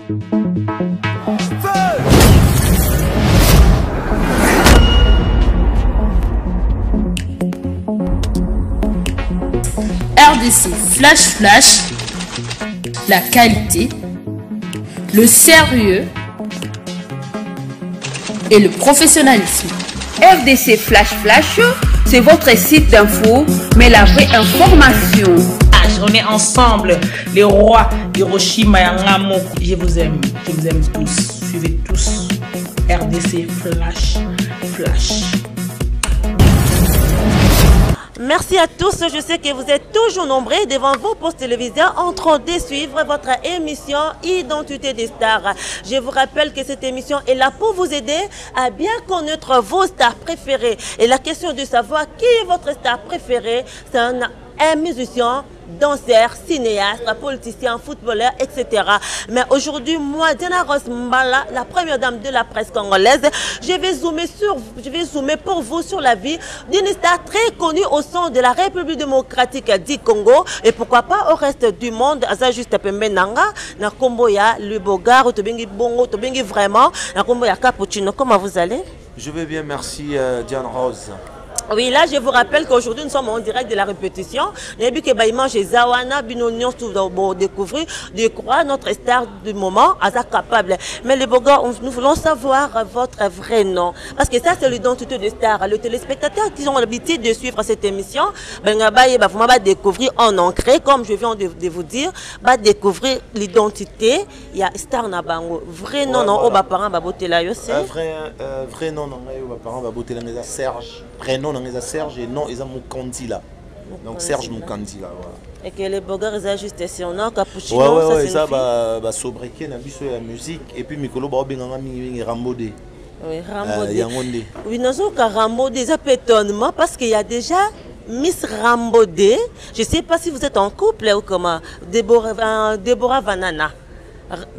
RDC Flash, la qualité, le sérieux et le professionnalisme. RDC Flash, c'est votre site d'info, mais la vraie information. Je remets ensemble les rois Hiroshima et Nagamaki. Je vous aime tous. Suivez tous RDC Flash. Merci à tous. Je sais que vous êtes toujours nombreux devant vos postes téléviseurs en train de suivre votre émission Identité des stars. Je vous rappelle que cette émission est là pour vous aider à bien connaître vos stars préférées. Et la question de savoir qui est votre star préférée, c'est un musicien, danseur, cinéaste, politicien, footballeur, etc. Mais aujourd'hui, moi, Diana Rose Mbala, la première dame de la presse congolaise, je vais zoomer pour vous sur la vie d'une star très connue au sein de la République démocratique du Congo et pourquoi pas au reste du monde. Aza juste Pembenanga, na Komboya, le Bogar, Tobengi Bongo, Tobengi vraiment, na Komboya Cappuccino. Comment vous allez? Je vais bien, merci Diane Rose. Oui, là, je vous rappelle qu'aujourd'hui, nous sommes en direct de la répétition. Nous avons chez Zawana, Binonion, pour découvrir, de croire notre star du moment, à capable. Mais les beaux gars, nous voulons savoir votre vrai nom. Parce que ça, c'est l'identité de star. Les téléspectateurs qui ont l'habitude de suivre cette émission, va découvrir en ancré, comme je viens de vous dire, va découvrir l'identité. Il y a star Nabango. Vrai nom, non, aux parents, Babotela, vrai nom, non, aux parents, Babotela, Serge. Prénom, Serge et non, ils ont Moukandi là. Donc Serge Moukandi là. Voilà. Et que les bogards, ils ont juste son nom, Cappuccino. Ouais, ça va sobriquer la musique. Et puis Mikolo, Rambodé. Oui, Rambodé. Oui, nous avons Rambodé, ça peut étonnement parce qu'il y a déjà Miss Rambodé. Je ne sais pas si vous êtes en couple ou comment. Déborah Vanana.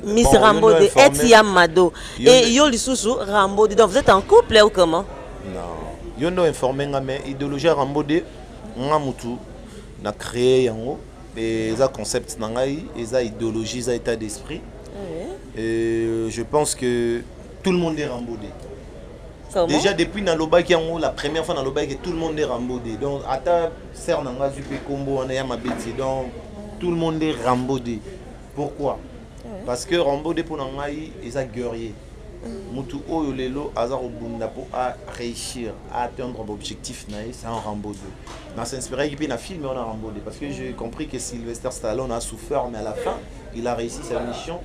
Miss Rambodé, ex-Yamado. Et Yoli Soussou Rambodé. Donc vous êtes en couple ou comment? Non. Yo no informé mais idéologie Rambodé ngamutu na créé yango et ça concept nangai et ça idéologie ça état d'esprit. Et je pense que tout le monde est Rambodé. Déjà depuis Nalobaki yango la première fois Nalobaki tout le monde est Rambodé. Donc ata ser nanga zupe kombo on a ma bêtise donc tout le monde est Rambodé. Pourquoi? Parce que Rambodé pour nangai et ça guerrier. Mutu oyo lelo azar obunda pour réussir à atteindre l'objectif c'est un Rambo 2. On s'est inspiré qui na film on a Rambo 2 parce que j'ai compris que Sylvester Stallone a souffert mais à la fin il a réussi sa mission,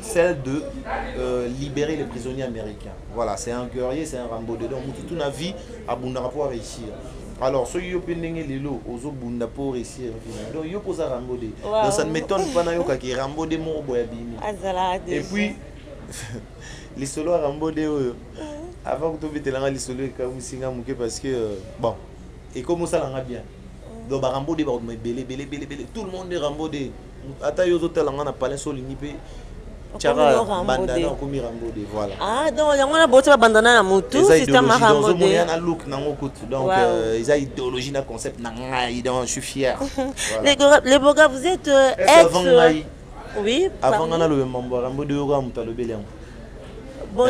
celle de libérer les prisonniers américains. Voilà, c'est un guerrier, c'est un Rambo 2. Donc Mutu toute la vie a bunda pour réussir. Alors ceux qui ont pendengé lelo ozo bunda pour réussir donc yo posa Rambo 2. Donc ça ne m'étonne pas na yo ka ki Rambo 2 mo boya bimi. Et puis les solos à Rambodé avant que tu aies les solos parce que bon et comment ça l'a bien donc Rambodé belé tout le monde est Rambodé ata yo hôtel on a parlé sur l'inipe Tchara bandana comme Rambodé voilà ah donc on a beau bandana na mutu système Rambodé on a look nango kutu donc ils a idéologie na concept nanga donc je suis fier les beaux gars vous êtes ex oui avant on a le membre Rambodé yo muta le belé bon,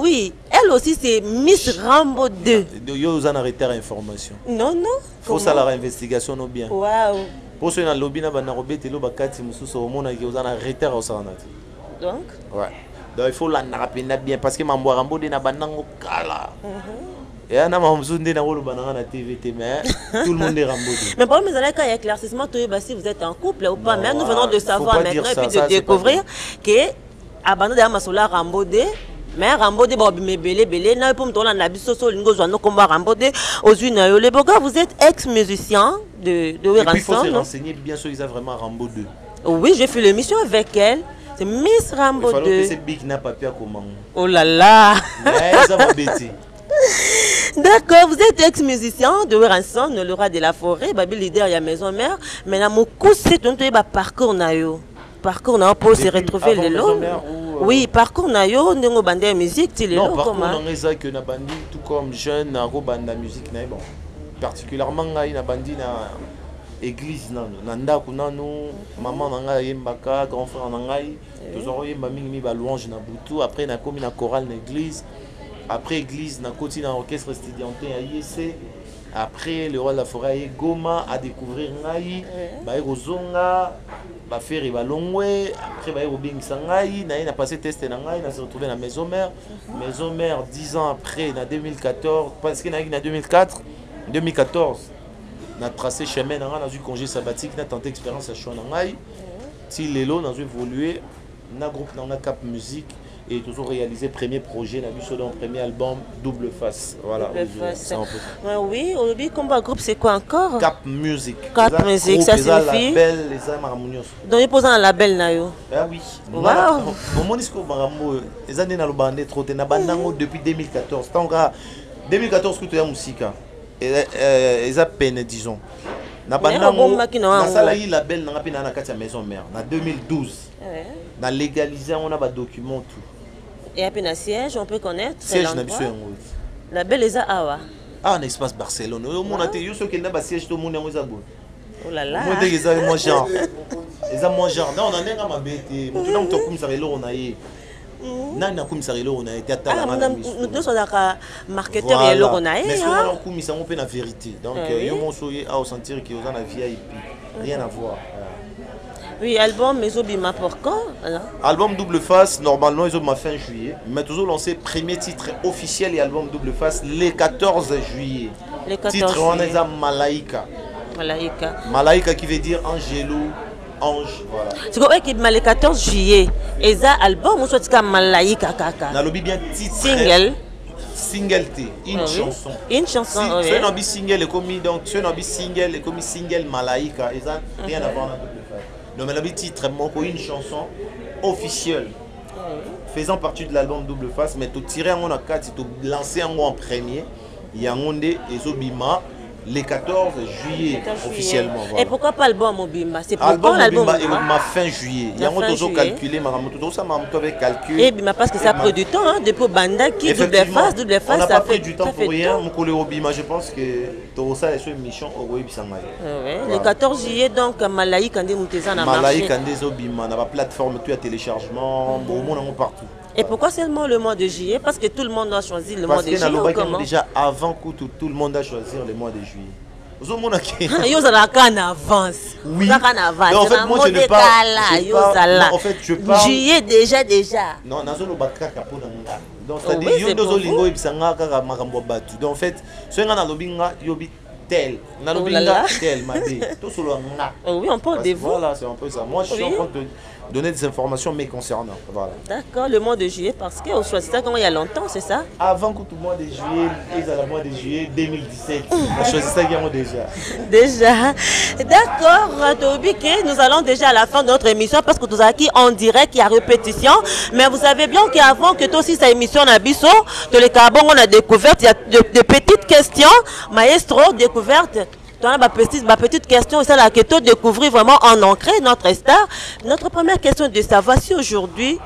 oui, elle aussi c'est Miss Rambo 2. Vous en arrêtez l'information. Non. Faut ça la investigation non bien. Waouh. Pour ceux qui ont lobby na bana robé telo bakati mususu au monde qui vous en arrêtez au sanat. Donc. Ouais. Donc il faut la rappeler bien parce que mambo Rambo de na banango kala. Et on a mamzunde na wolo banana na TVT mais tout le monde est Rambo 2. Mais bon mais allez quand il y a éclaircissement si vous êtes en couple ou pas mais nous venons de savoir maintenant et puis de découvrir que abandon de Masola Rambodé mais Rambodé belé na pour me tourner na biso so lingo zo no komba Rambodé aux une les boga vous êtes ex-musicien de Ranson. Il faut se renseigner bien sûr ils ont vraiment Rambo 2. Oui, j'ai fait l'émission avec elle. C'est Miss Rambo 2. Il faut que big na papier comment. Oh là là. Mais ça va bêter. D'accord, vous êtes ex-musicien de Ranson, le roi de la forêt, baby leader il y a maison mère, mais na mo c'est un parcours na yo. Parcours na pour se retrouver les lots. Oui, parcours na yo ndingo bande musique ti les lots comment. Parcours na ça que na bandi tout comme jeune na go banda musique na bon. Particulièrement na bandi église nano na ndako nano maman na ngai yembaka grand frère na ngai tozoko yemba mingi ba louange na butu après na komi na chorale na église après église na koti na orchestre estudiantin à IEC après le roi de la forêt Goma à découvrir ngai ba rozonga ba faire ba longwe après ba robingisa ngai na passé test na ngai na se retrouver na maison mère 10 ans après na 2014 parce que na 2014 na tracé chemin na eu congé sabbatique na tenté expérience à Chouanangai si lelo na évolué na groupe na Cap Musique et toujours réalisé premier projet na biso dans premier album Double Face voilà oui aujourd'hui combat groupe c'est quoi encore Cap Musique Cap Musique ça signifie label les harmonieux donc ils posent un label na yo ah oui wow au monisco marambo les années na lo bandé trop na bandango depuis 2014 tant 2014 que tu as musique ils a peine disons na bandango na salai label na pina na kati ya maison mère na 2012 na légaliser on a ba document tout et à peine siège on peut connaître siège na biso yango label les awa en espace Barcelone au monde te yo so kenda ba siège to monde yango za bon oh là là moi te ça moi genre ils a moi genre non on a nenga mabete mutu na mutu kumisa lelo na ye nani akumisa lelo na ye tata la madame nous deux sommes d'accord marketeur et lelo na ye mais ce qu'on akumisa on peut la vérité donc yo mon soye à sentir que aux en VIP rien à voir. Oui, album Mesobima pour quand alors? Album Double Face, normalement ils ont ma fin juillet, mais toujours lancé premier titre officiel et album Double Face le 14 juillet. Le 14 titre juillet. on est à Malaika. Malaika. Malaika qui veut dire angelo, ange, voilà. C'est quoi qui le 14 juillet et ça album ou soit que Malaika kaka. Na lobby bien titre. Single. Single T, une chanson. Une chanson. Si ce n'est single est commis donc ce n'est single est commis single Malaika et ça rien à voir avec Double Face. Non mais le titre une chanson officielle faisant partie de l'album Double Face mais tout tirer en 4 tout lancer en premier il y a un et Zobima le 14 juillet officiellement voilà. Et pourquoi pas l'album Mobimba c'est pourquoi l'album ma fin juillet il y a un toujours calculé tout ça m'a avec calcul et Bima parce que ça prend du temps hein, depuis Banda qui Double Face on n'a pas pris du temps pour rien mon collègue Obima je pense que tout ça est sur une mission au Bisangay le 14 juillet donc Malaika Kandé Mouteza na marché Malaika Kandé Zobima na plateforme tout à téléchargement au monde partout. Et pourquoi seulement le mois de juillet? Parce que tout le monde a choisi le mois de juillet. Parce que déjà avant que tout le monde a choisi le mois de juillet. Vous avez en avance. Oui. En fait, moi je ne parle. En fait, je parle. Juillet déjà. Non, dans le bac donc c'est-à-dire il y a deux lingots et pisanga kaka makambo batu. Donc en fait, ce nga na lobinga yobi tel. Na lobinga tel mabe. Tout solo nga. Oui, on parle des voix. Voilà, c'est un peu ça. Moi je suis en train de donner des informations me concernant. Voilà. D'accord, le mois de juillet, parce qu'on choisit ça quand il y a longtemps, c'est ça? Avant que tout le mois de juillet, ils allaient le mois de juillet 2017. On choisit ça déjà. Déjà. D'accord, Tobi, nous allons déjà à la fin de notre émission parce que nous avons acquis en direct, il y a répétition. Mais vous savez bien qu'avant que toi aussi, cette émission à Bisso, de les carbons, on a découvert, il y a de petites questions. Maestro, découverte. Dans ma petite question, c'est la question de découvrir vraiment en ancré notre star. Notre première question est de savoir si aujourd'hui,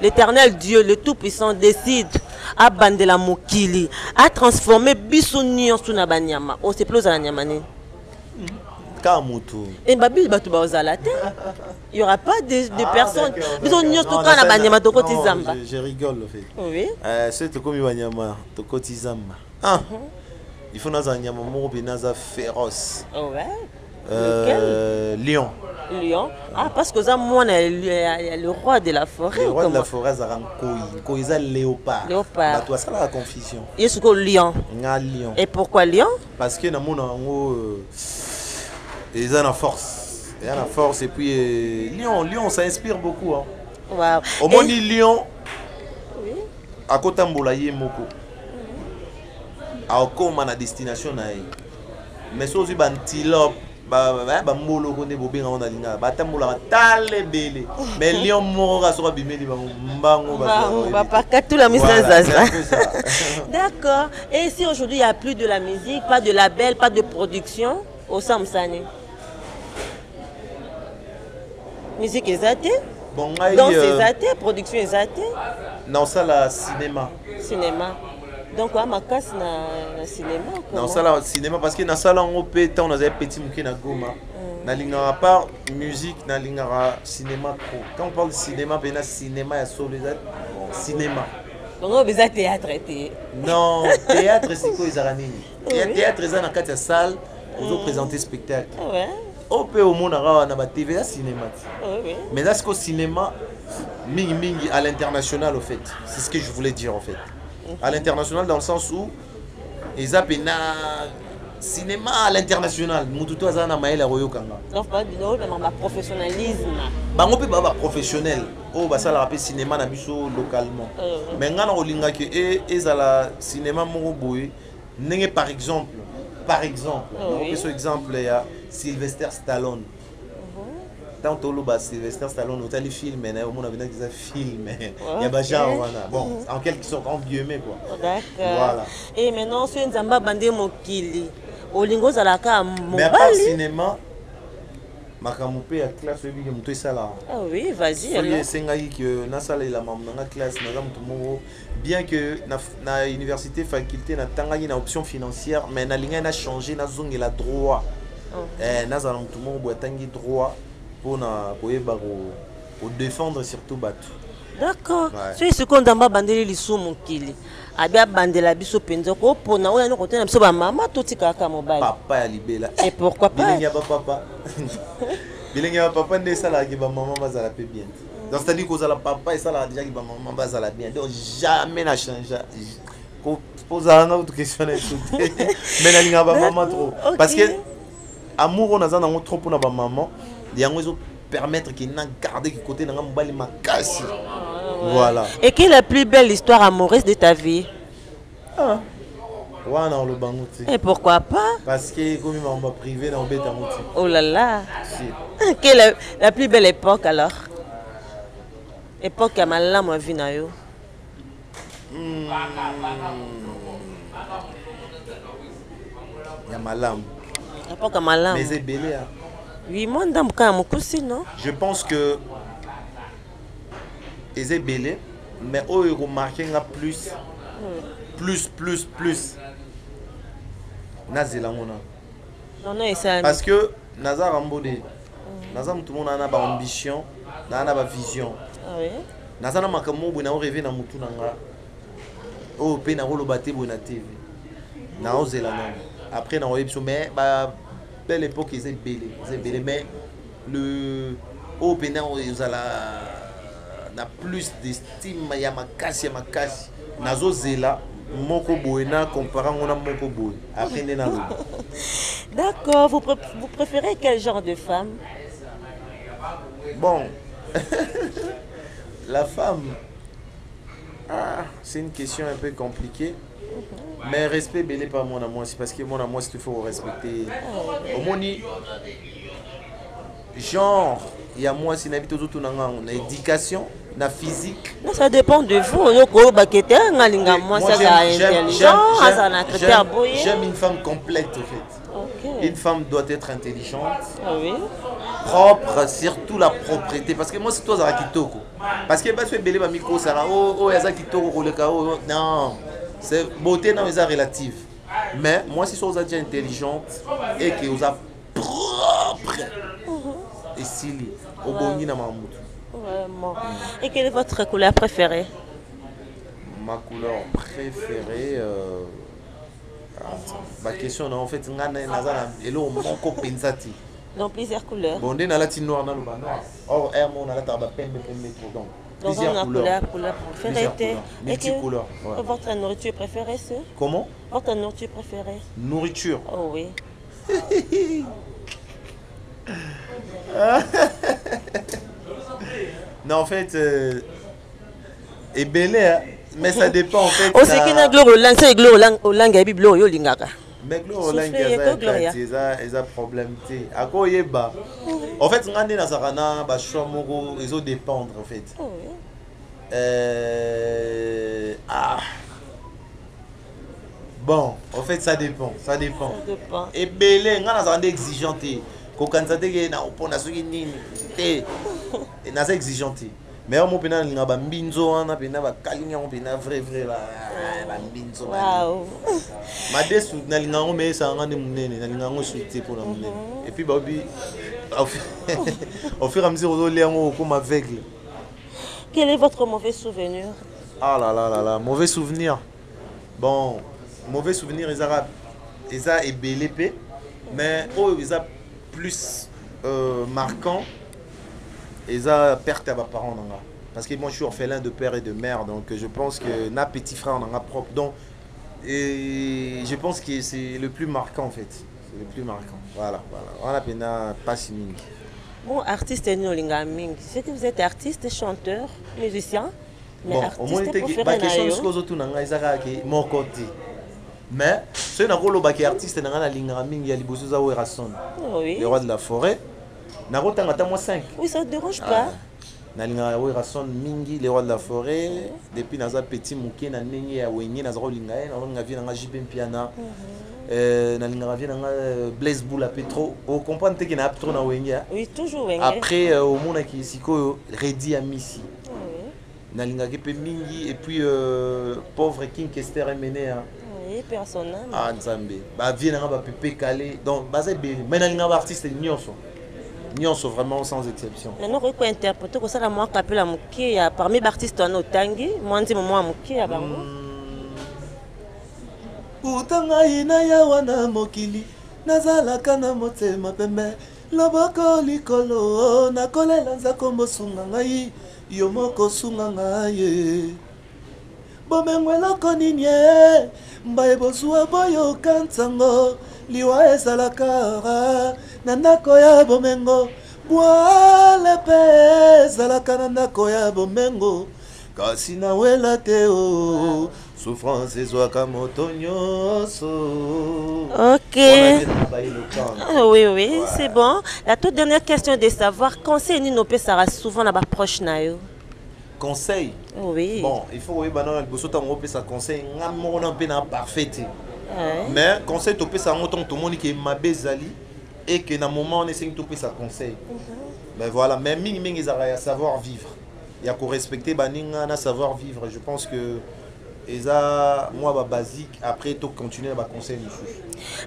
l'éternel Dieu, le Tout-Puissant, décide à Bandela Mokili, à transformer Bissounion sous Nabanyama. On se plose à la Nyamane. Et Babil Batouba aux alates. Il n'y aura pas de personnes. Bissounion sous Nabanyama, Tokotizamba. Je rigole, en fait. Oui. C'est comme Banyama, Tokotizamba. Il faut naza nyama moko pe naza féroce. Lequel? Lion. Lion. Ah parce que ça moi le roi de la forêt. Le roi de la forêt ça rend koi ça léopard. Léopard. Bah toi ça la confusion. Est-ce que lion? Nga lion. Et pourquoi lion? Parce que na mona ngo ils ont la force. Il y a la force et puis lion ça inspire beaucoup hein. Wow. Au moins lion. Oui. À côté mbola yé moko. Comme à la destination mais si vous avez un antilope mbolo konde bobinga on alinga batambola tale bele mais lion moko sera bimeli mbango pas tout la mise d'accord. Et si aujourd'hui il n'y a plus de la musique, pas de label, pas de production au Samsane musique exatée danse exatée, production exatée non ça la cinéma donc à ma casse na cinéma non ça là cinéma parce que dans ça là on peut tant on a petit mouké na Goma Nalinga part musique, nalinga cinéma trop. Quand on parle de cinéma, ben cinéma il y a solo cinéma. Donc on besoin théâtre. Non, théâtre c'est quoi ils arani. Théâtre c'est dans quatre salles, on présenter spectacle. Ouais. On peut au monde na ba TV là cinéma. Oui. Mais là c'est quoi cinéma mingi à l'international au fait. C'est ce que je voulais dire en fait. À l'international dans le sens où ils appellent cinéma à l'international. Mututo azana maela royokanga. Donc pas du professionnalisme. Bango pe baba professionnel. Oh bah ça la rappelle cinéma na biso localement. Mais ngana olinga que ezala cinéma moko boye ndenge par exemple on ce exemple ya Sylvester Stallone. Tant tolo ba Sylvester Stallone au tali film mais au monde a des films il y a ba genre voilà. Bon en quelque sorte en guillemets quoi. D'accord. Voilà. Et maintenant sur Nzamba bande mokili olingo zalaka mobali. Mais à part cinéma makamupe ya classe obi muto esala. Ah oui, vas-y alors. alors. C'est ngai que na sala la mam na classe na muto mo bien que na université faculté na tangani na option financière mais na linga na changer na zongi la droit. Na za muto mo bo tangi droit pour na koyeba ko défendre surtout batu. D'accord. Sur ce qu'on Nzamba bandeli lisu mokili. Abia bandela biso penzo ko pona oya no kote na biso ba mama toti kaka mobali. Papa ya libela. Et pourquoi pas? Bilengi ya papa. Bilengi ya papa nde sala ki ba maman bazala pe bien. Donc c'est-à-dire que la papa et ça là déjà ki ba maman bazala bien. Donc jamais na changer. Ko posa na autre question na tout. Mais na linga ba maman trop. Parce que amour on a za na trop pour na ba maman. Yango zo permettre qu'il n'a gardé qui côté na mobali makasi. Voilà. Et quelle est la plus belle histoire amoureuse de ta vie? Ah. Ouais, non, le bangouti. Et pourquoi pas? Parce que comme il m'a privé dans le bête à mouti. Oh là là. Si. Quelle est la plus belle époque alors? Époque à ma moi vie na yo. Ya malam. Époque à malam. Mais c'est belé. Oui, moi ndam ka mokusi non? Je pense que c'est belé, mais oh il remarque nga plus. Nazela mona. Non ça. Parce que Nazar Ambodé, Nazar tout le monde a ba ambition, na ba vision. Ah oui. Nazana makambo bu na rêver na mutu nanga. Oh pe na rolo baté bu na TV. Na ozela non. Après na oyebso mais ba belle époque ils c'est belé mais le oh pe na ozala na plus d'estime ya makasi nazo zela moko boy na comparant on a moko boy après na lo. D'accord, vous préférez quel genre de femme? Bon. La femme c'est une question un peu compliquée. Mais respect belé pas mon amour, c'est parce que mon amour c'est qu'il faut respecter. Au moni genre il y a moi si n'habite autour on a éducation, na physique. Non, ça dépend de vous. J'aime une femme complète en fait. Okay. Une femme doit être intelligente, oui. Propre, surtout la propreté. Parce que moi c'est toi qui kitoko. Parce que parce que belé ba micro ça oh yaza kitoko le ka non. C'est beauté non est relative. Mais moi si vous êtes intelligente et que vous êtes propre. Et Sili, au Boni na Mamout. Vraiment. Et quelle est votre couleur préférée? Ma couleur préférée, ma question en fait, donc plusieurs couleurs. Bon, on est dans la noir dans le bas. Or, on a la table donc plusieurs couleurs. Couleur préférée. Multicouleurs. Votre nourriture préférée, c'est? Comment? Votre nourriture préférée? Nourriture. Oh oui. Non, en fait, et belé, mais ça dépend en fait. Oh, c'est qui n'a gloire langue, c'est gloire au langue à Bible, yo lingaka. Mais gloire langue, ils ont problème. À quoi y bas? En fait, on est dans Zarana, bah choix ils ont dépendre en fait. Bon, en fait, ça dépend. Et belé, on a des exigeantes. Quand on a na opona soki nini te na ça exigeante mais on pena linga ba mbinzo wana pena ba kalinga on pena vrai la ba mbinzo wow ma desu na linga on mais ça ngane munene na linga on suite pour na munene et puis ba bi Au fur et à mesure, on est comme aveugle. Quel est votre mauvais souvenir? Ah là là là là, mauvais souvenir. Bon, mauvais souvenir, ils ont ébélé, mais ils ont plus marquant, ils ont perte à mes parents. Parce que moi je suis orphelin de père et de mère, donc je pense que nos petits frères on a propre. Donc, et je pense que c'est le plus marquant en fait. C'est le plus marquant. Voilà. On a peine pas si ming. Bon, artiste est Nolingaming. Je sais que vous êtes artiste, chanteur, musicien. Mais bon, artiste, au moins, la question c'est que vous avez mon côté. Mais, si vous avez un artiste, vous avez un Lingaming, il y a le roi de la forêt. Vous avez 5. Oui, ça ne dérange pas. Nalinga Rason Mingi, le roi de la forêt. Depuis naza petit mouké na nengi ya wenye naza lingaye na nga vient na jibem piana. Nalinga vient na Blaise Boula Petro. Au comprendre que na trop na wenye. Oui, toujours wenye. Après au monde qui siko Redi à Missi. Nalinga kepe mingi et puis pauvre King Kester mené. Oui, personne. Ah Nzambe. Ba vient na ba pépé calé. Donc bazé bé. Mais nalinga artiste nyonso. Nyonso vraiment sans exception. Maintenant, on peut interpréter que ça la moi capé la mouké parmi les artistes en otangi, moi ndi moi mouké à bango. Utanga ina ya wana mokili nazala kana motema pembe loboko likolo na kolela nzako mosunga ngai yo moko sunga ngai bomengwela koninye mbaye bozwa boyo kantango liwa ezalaka na ndako ya bomengo bwale pe ezalaka na ndako ya bomengo kasi nawela te o souffrance ezwaka moto nyonso. Ok. Oui, ouais. C'est bon. La toute dernière question est de savoir conseil ni nopé sera souvent là-bas proche na yo. Conseil. Oui. Bon, il faut oui maintenant le bosso tango pe sa conseil ngamo na pe na parfait. Mais conseil topé sa moton tout monde qui ma bezali et que dans moment on essaie de topé sa conseil. Mais voilà, même ming ils a savoir vivre. Il y a qu'au respecter baninga na savoir vivre. Je pense que moi basique après tout continuer à conseiller.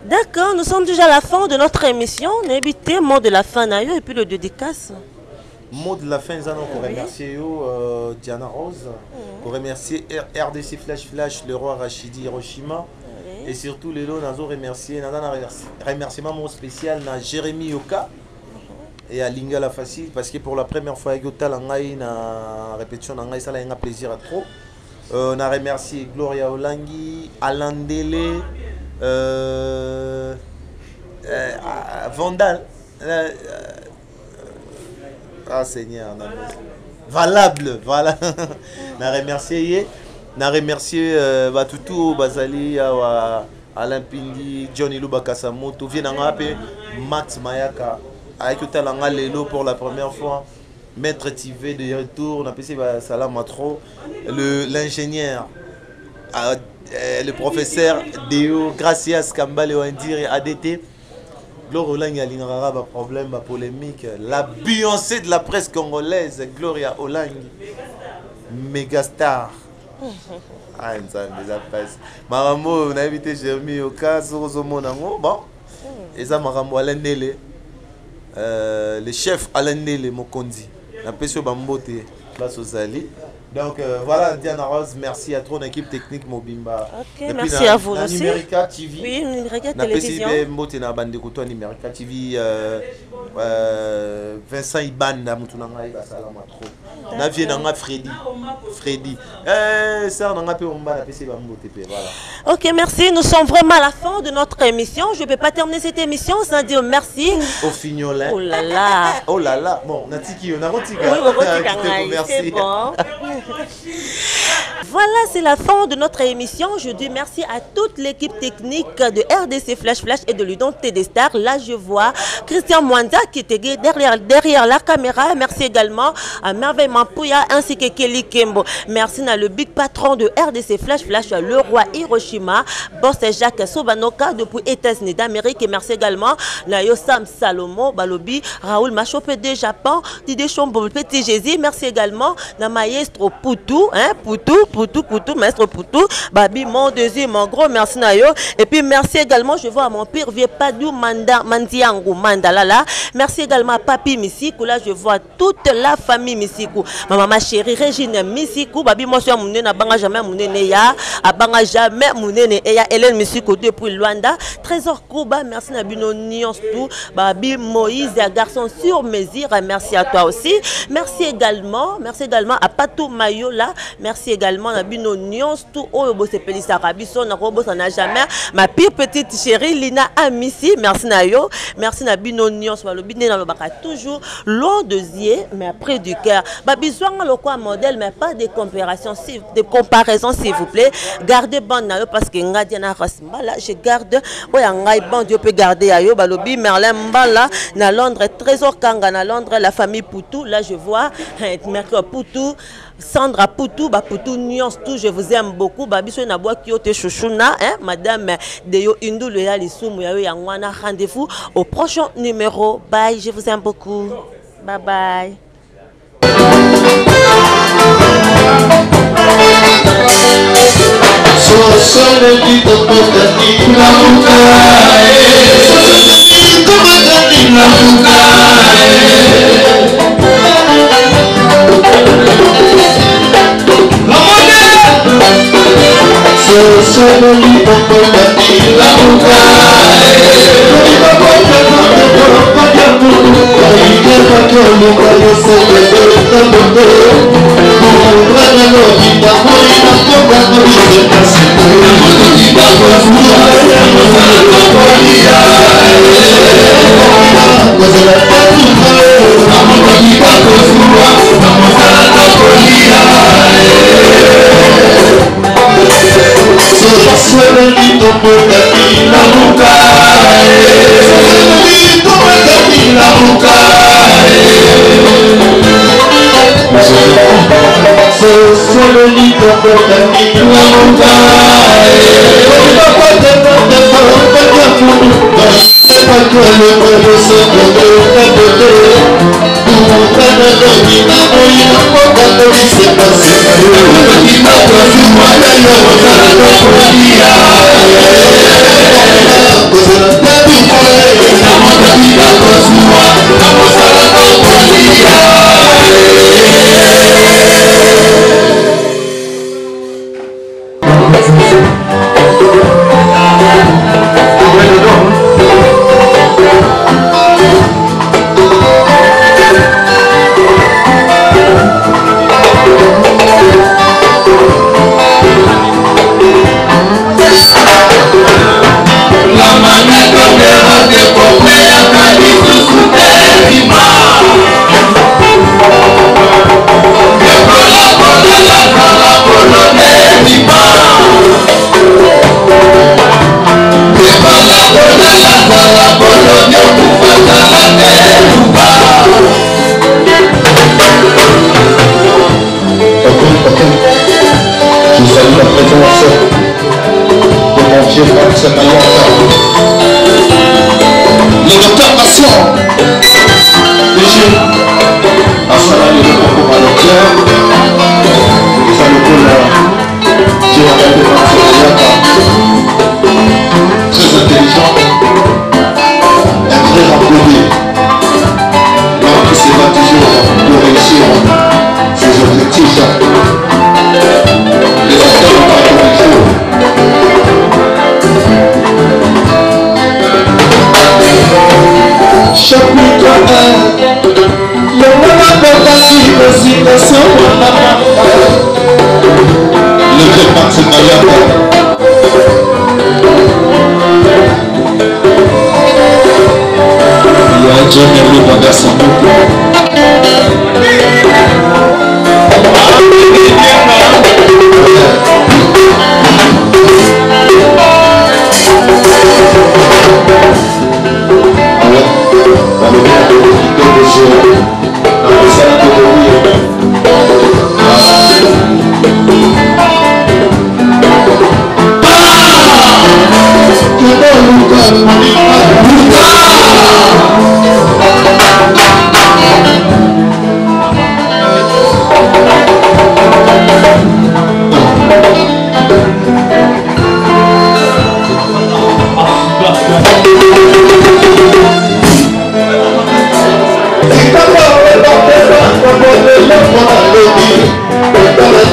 D'accord, nous sommes déjà à la fin de notre émission. N'hésitez mot de la fin nayo et puis le dédicace. Mot de la fin, nous allons remercier Diana Rose, pour remercier RDC Flash, le roi Rachidi Hiroshima, et surtout les lots, nous allons remercier un remerciement spécial à Jérémy Yoka et à Lingala Facile, parce que pour la première fois, na répétition, ça a un plaisir à trop. On a remercié Gloria Olangi, Alain Dele, Vandal. Ah Seigneur, valable, voilà. On a remercié, Batutu, Bazali, Alain Pindi, Johnny Lubakasamoto, Max Mayaka, avec tout à l'heure pour la première fois. Maître Tivé de retour, on a passé Salam Matro, l'ingénieur, le professeur Deo, Gracias Kambale Wandiri ADT, Gloria Olangi a un problème, polémique, la Beyoncé de la presse congolaise, Gloria Olangi, mégastar. Ah, ça passe. Maramo, on a invité Jérémy au cas, bon, et ça Maramo Alain Nele, le chef Alain Nele Mokondi. La Pesio Bambote, place aux Ali. Donc voilà, Diana Rose, merci à ton équipe technique Mobimba. Ok, merci à vous aussi. Numérica TV. Oui, Numérica Télévision. Mbote na bande koto Numérica TV. Vincent Iban na mutunanga ibasalama trop. Na vie nanga Freddy. Ça nanga pe omba na PC Bambote pe voilà. Ok, merci. Nous sommes vraiment à la fin de notre émission. Je ne peux pas terminer cette émission sans dire merci. Au fignolin. Oh là là. Oh là là. Bon, Natiki, on a Rotika. Oui, merci. Bon. Voilà, c'est la fin de notre émission. Je dis merci à toute l'équipe technique de RDC Flash et de l'Identité des Stars. Là, je vois Christian Mwanda qui était derrière la caméra. Merci également à Merveille Mampouya ainsi que Kelly Kembo. Merci à le big patron de RDC Flash, le roi Hiroshima, boss Jacques Sobanoka depuis États-Unis d'Amérique. Et merci également à Yosam Salomo, Balobi, Raoul Machopé de Japon, Didier Chombo, Petit Jésus. Merci également à Maestro Poutou, Poutou. Poutou, maître Poutou, Babi, mon deuxième, mon gros merci Nayo. Et puis merci également, je vois à mon pire vieux Padou Mandiango Mandalala. Merci également à Papi Misikou, là je vois toute la famille Misikou. Ma maman chérie Régine Misikou, Babi, moi je suis à Mounene, à Banga jamais Mounene ya, à Banga jamais Mounene et ya Hélène Misikou depuis Luanda. Trésor Kouba, merci Nabino Nyons tout, Babi Moïse, un garçon sur mesure, merci à toi aussi. Merci également à Patou Mayola, merci également à Bino Nyons tout, Oyobo Sepeli Sarabiso, Narobo ça n'a jamais. Ma pire petite chérie Lina Amissi, merci Nayo, merci Nabino Nyons, Walobine dans le baka toujours loin de yeux, mais près du cœur. Babi Zouanga le quoi modèle, mais pas de comparaison, s'il vous plaît. Gardez bon Nayo parce que Ngadiana Rasmala, je garde, ouais, Ngai bon Dieu peut garder Ayo, Balobi, Merlin Mbala, na Londres, Trésor Kanga, na Londres, la famille Poutou, là je vois, Mercure Poutou, Sandra Poutou, Poutou Nyons tout, je vous aime beaucoup. Babi so na bois qui te chouchouna, hein, madame Deyo Indou le ya lisumu ya yangwana. Rendez-vous au prochain numéro. Bye, je vous aime beaucoup. Bye bye.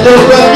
Toda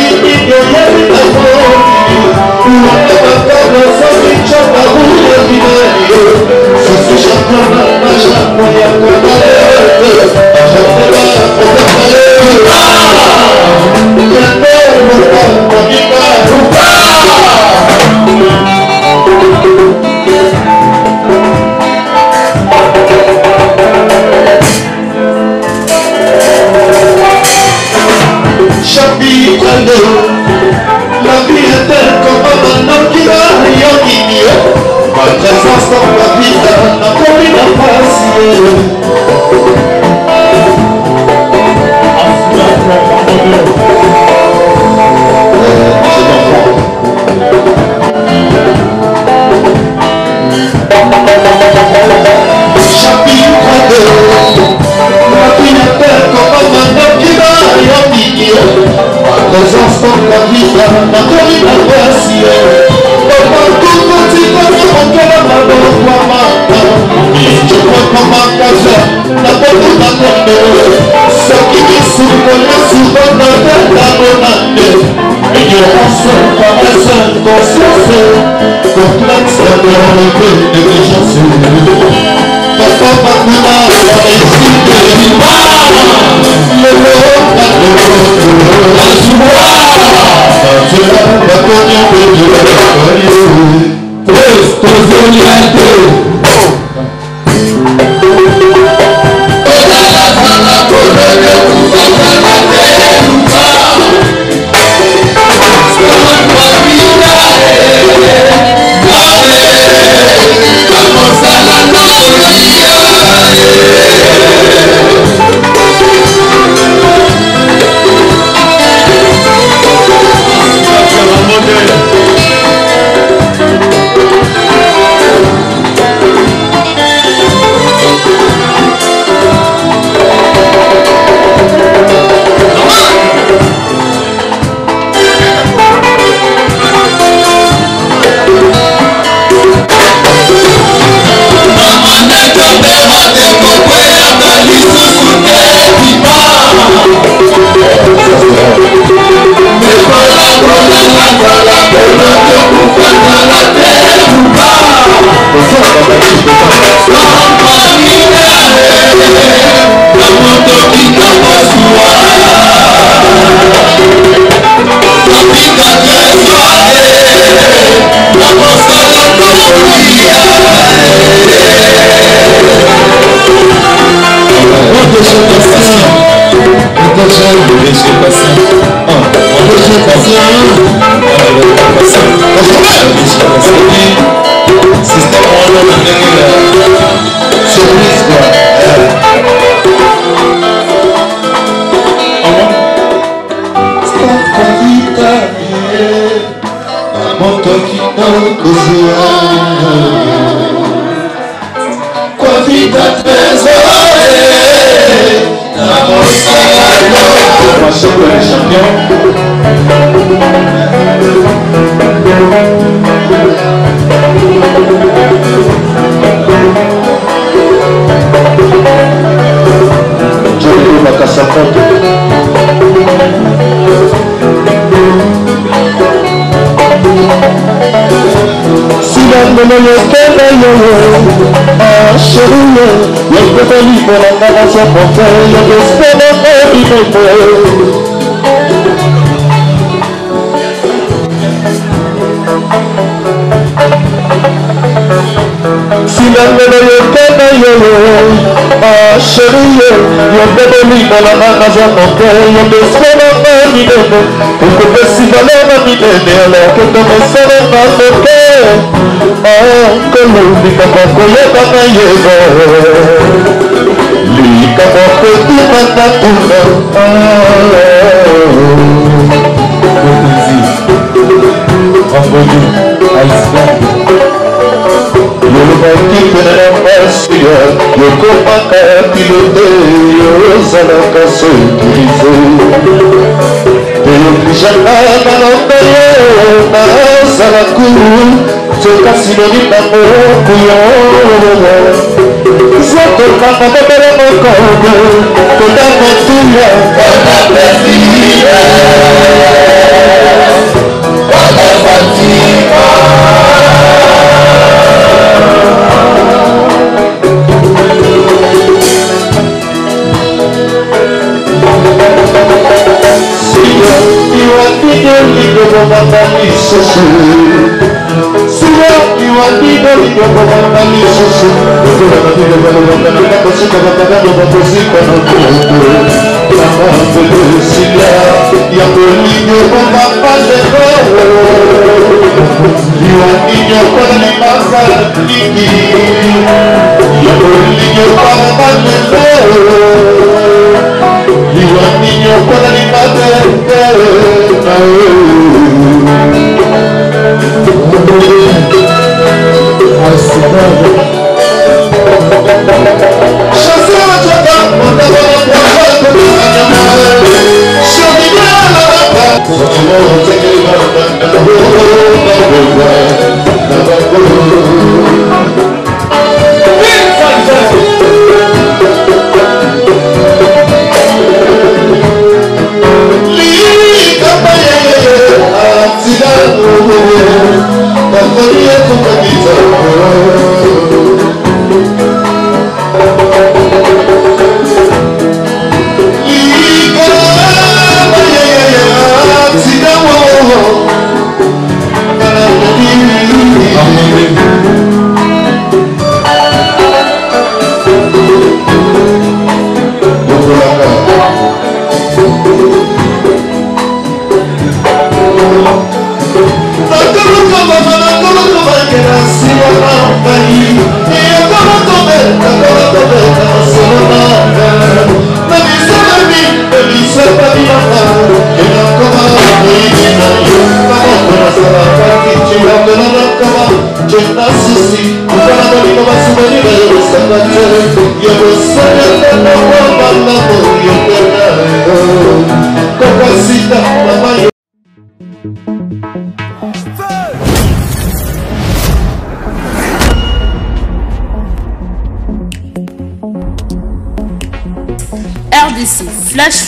RDC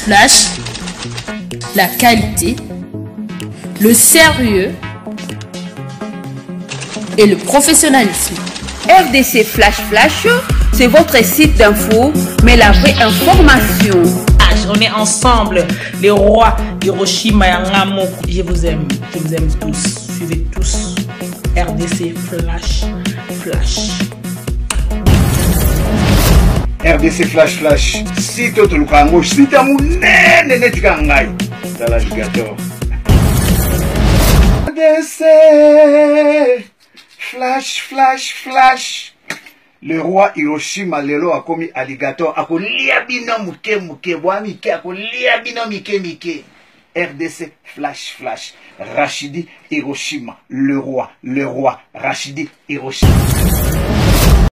Flash, la qualité, le sérieux et le professionnalisme. RDC Flash, c'est votre site d'info, mais la vraie information. On est ensemble, les rois Hiroshima et Ngamoku. Je vous aime tous. Suivez tous RDC Flash. RDC Flash. Site Tolukango, site Amunene Netikangai. Dans l'alligator. RDC Flash. Le roi Hiroshima lelo a commis alligator. Ako lia bino muke. Boamike ako lia bino mike. RDC Flash. Rachidi Hiroshima. Le roi. Rachidi Hiroshima.